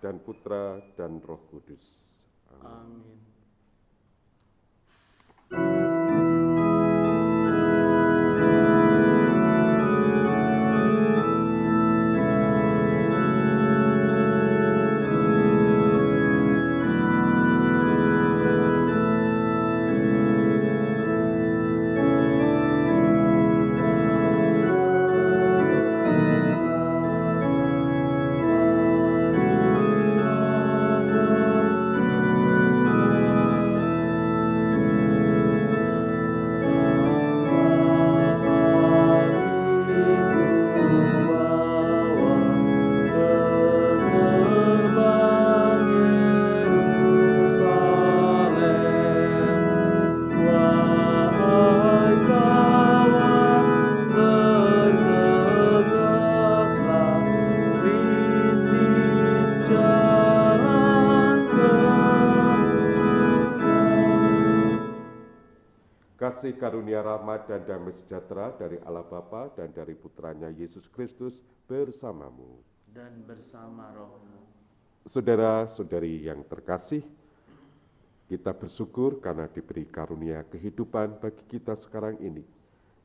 dan Putra, dan Roh Kudus. Amin. Kasih karunia rahmat dan damai sejahtera dari Allah Bapa dan dari Putranya Yesus Kristus bersamamu. Dan bersama rohmu. Saudara-saudari yang terkasih, kita bersyukur karena diberi karunia kehidupan bagi kita sekarang ini.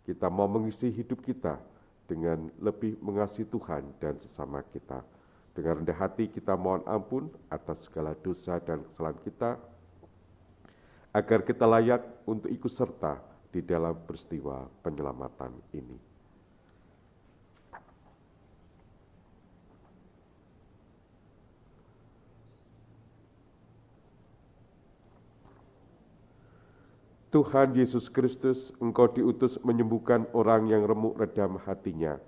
Kita mau mengisi hidup kita dengan lebih mengasihi Tuhan dan sesama kita. Dengan rendah hati kita mohon ampun atas segala dosa dan kesalahan kita, agar kita layak untuk ikut serta di dalam peristiwa penyelamatan ini. Tuhan Yesus Kristus, Engkau diutus menyembuhkan orang yang remuk redam hatinya.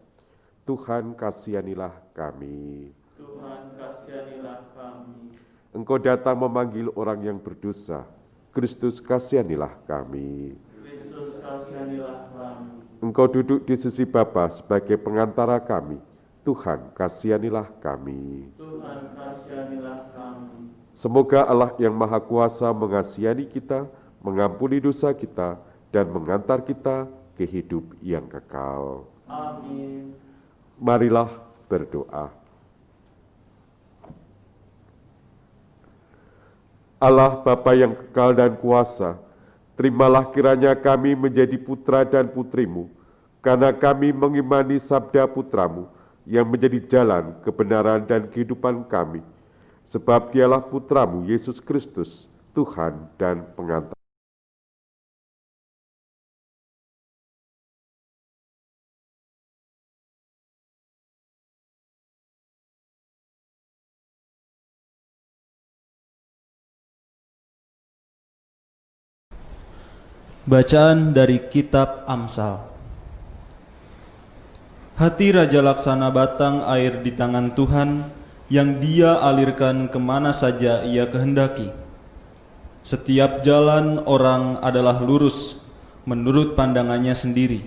Tuhan, kasihanilah kami. Tuhan, kasihanilah kami. Engkau datang memanggil orang yang berdosa. Kristus, kasihanilah kami. Kristus, kasihanilah kami. Engkau duduk di sisi Bapa sebagai pengantara kami. Tuhan, kasihanilah kami. Tuhan, kasihanilah kami. Semoga Allah yang Maha Kuasa mengasihani kita, mengampuni dosa kita, dan mengantar kita ke hidup yang kekal. Amin. Marilah berdoa. Allah Bapa yang kekal dan kuasa, terimalah kiranya kami menjadi putra dan putrimu, karena kami mengimani sabda putramu yang menjadi jalan, kebenaran, dan kehidupan kami. Sebab dialah putramu, Yesus Kristus, Tuhan dan pengantar. Bacaan dari Kitab Amsal. Hati Raja Laksana batang air di tangan Tuhan, yang Dia alirkan kemana saja Ia kehendaki. Setiap jalan orang adalah lurus menurut pandangannya sendiri,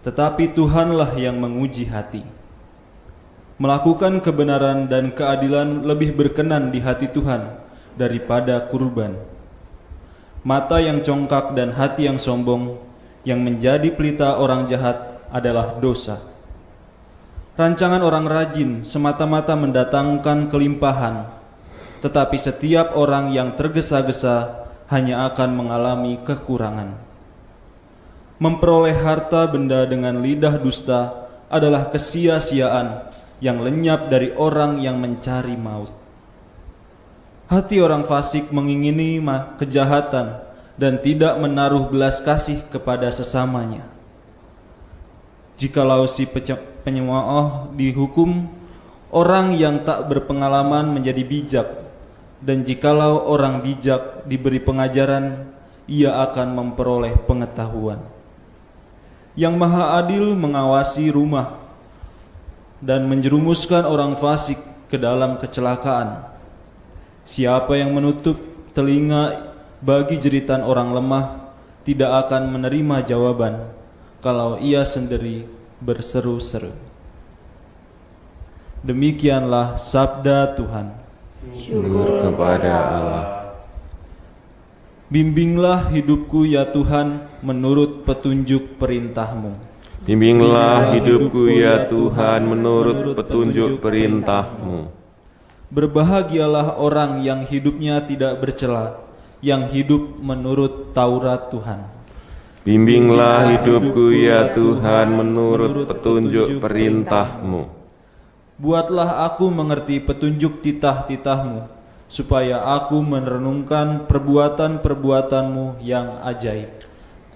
tetapi Tuhanlah yang menguji hati. Melakukan kebenaran dan keadilan lebih berkenan di hati Tuhan daripada kurban. Mata yang congkak dan hati yang sombong, yang menjadi pelita orang jahat adalah dosa. Rancangan orang rajin semata-mata mendatangkan kelimpahan, tetapi setiap orang yang tergesa-gesa hanya akan mengalami kekurangan. Memperoleh harta benda dengan lidah dusta adalah kesia-siaan yang lenyap dari orang yang mencari maut. Hati orang fasik mengingini kejahatan dan tidak menaruh belas kasih kepada sesamanya. Jikalau si penyemooh dihukum, orang yang tak berpengalaman menjadi bijak, dan jikalau orang bijak diberi pengajaran, ia akan memperoleh pengetahuan. Yang Maha Adil mengawasi rumah dan menjerumuskan orang fasik ke dalam kecelakaan. Siapa yang menutup telinga bagi jeritan orang lemah tidak akan menerima jawaban kalau ia sendiri berseru-seru. Demikianlah sabda Tuhan. Syukur kepada Allah. Bimbinglah hidupku ya Tuhan menurut petunjuk perintah-Mu. Bimbinglah hidupku ya Tuhan menurut petunjuk perintah-Mu. Berbahagialah orang yang hidupnya tidak bercela, yang hidup menurut Taurat Tuhan. Bimbinglah hidupku ya Tuhan menurut petunjuk perintah-Mu. Buatlah aku mengerti petunjuk titah-titah-Mu, supaya aku merenungkan perbuatan-perbuatan-Mu yang ajaib.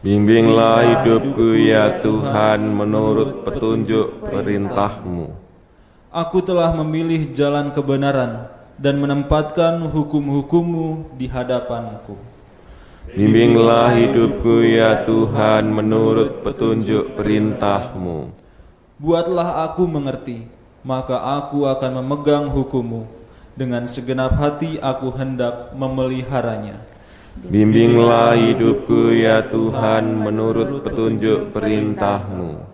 Bimbinglah hidupku ya Tuhan menurut petunjuk perintah-Mu. Aku telah memilih jalan kebenaran dan menempatkan hukum-hukum-Mu di hadapanku. Bimbinglah hidupku ya Tuhan menurut petunjuk perintah-Mu. Buatlah aku mengerti, maka aku akan memegang hukum-Mu. Dengan segenap hati aku hendak memeliharanya. Bimbinglah hidupku ya Tuhan menurut petunjuk perintah-Mu.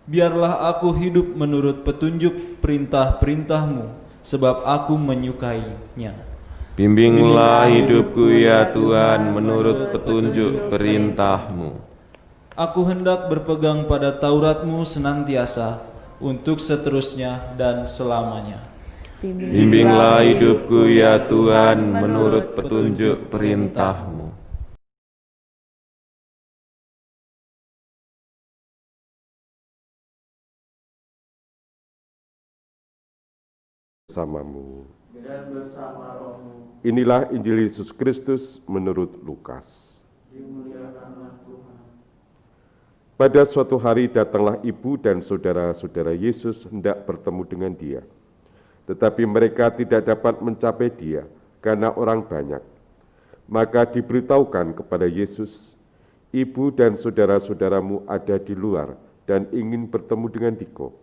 Biarlah aku hidup menurut petunjuk perintah-perintah-Mu, sebab aku menyukainya. Bimbinglah hidupku ya Tuhan menurut petunjuk perintah-Mu. Aku hendak berpegang pada Taurat-Mu senantiasa, untuk seterusnya dan selamanya. Bimbinglah hidupku ya Tuhan menurut petunjuk perintah-Mu. Bersamamu. dan bersama rohmu. Inilah Injil Yesus Kristus menurut Lukas. Dimuliakanlah Tuhan. Pada suatu hari datanglah ibu dan saudara-saudara Yesus hendak bertemu dengan dia. Tetapi mereka tidak dapat mencapai dia karena orang banyak. Maka diberitahukan kepada Yesus, ibu dan saudara-saudaramu ada di luar dan ingin bertemu dengan Diko.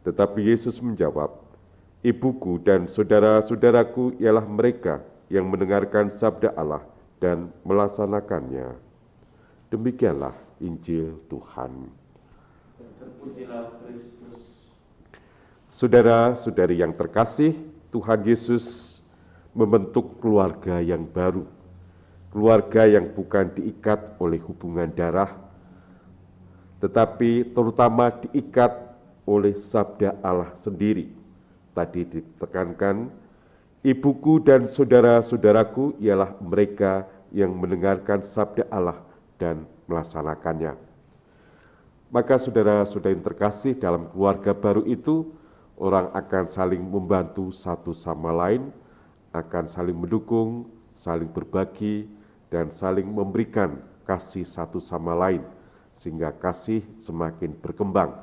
Tetapi Yesus menjawab, ibuku dan saudara-saudaraku ialah mereka yang mendengarkan sabda Allah dan melaksanakannya. Demikianlah Injil Tuhan. Terpujilah Kristus. Saudara-saudari yang terkasih, Tuhan Yesus membentuk keluarga yang baru. Keluarga yang bukan diikat oleh hubungan darah, tetapi terutama diikat oleh sabda Allah sendiri. Tadi ditekankan, ibuku dan saudara-saudaraku ialah mereka yang mendengarkan sabda Allah dan melaksanakannya. Maka saudara-saudara yang terkasih, dalam keluarga baru itu, orang akan saling membantu satu sama lain, akan saling mendukung, saling berbagi, dan saling memberikan kasih satu sama lain, sehingga kasih semakin berkembang.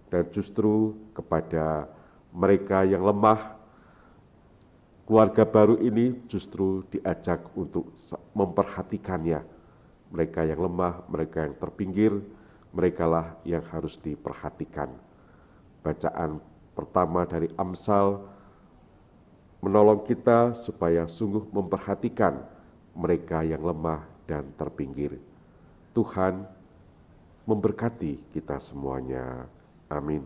Dan justru kepada mereka yang lemah, keluarga baru ini justru diajak untuk memperhatikannya. Mereka yang lemah, mereka yang terpinggir, merekalah yang harus diperhatikan. Bacaan pertama dari Amsal menolong kita supaya sungguh memperhatikan mereka yang lemah dan terpinggir. Tuhan memberkati kita semuanya. Amin.